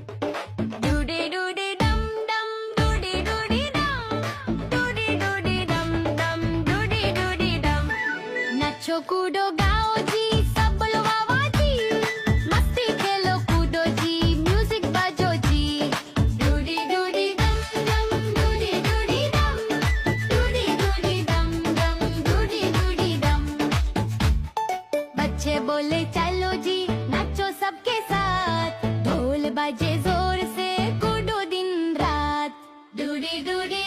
डूडी डूडी डम डम डूडी डूडी डम डूडी डूडी डम डम डूडी डूडी डम नाचो कूदो गाओ जी सब बोलो वाह वाह जी मस्ती खेलो कूदो जी म्यूजिक बजो जी डूडी डूडी डम डम डूडी डूडी डम डूडी डूडी डम डम डूडी डूडी डम बच्चे बोले चलो जी नाचो सबके साथ ढोल बजे जोर से कूदो दिन रात डूडी डूडी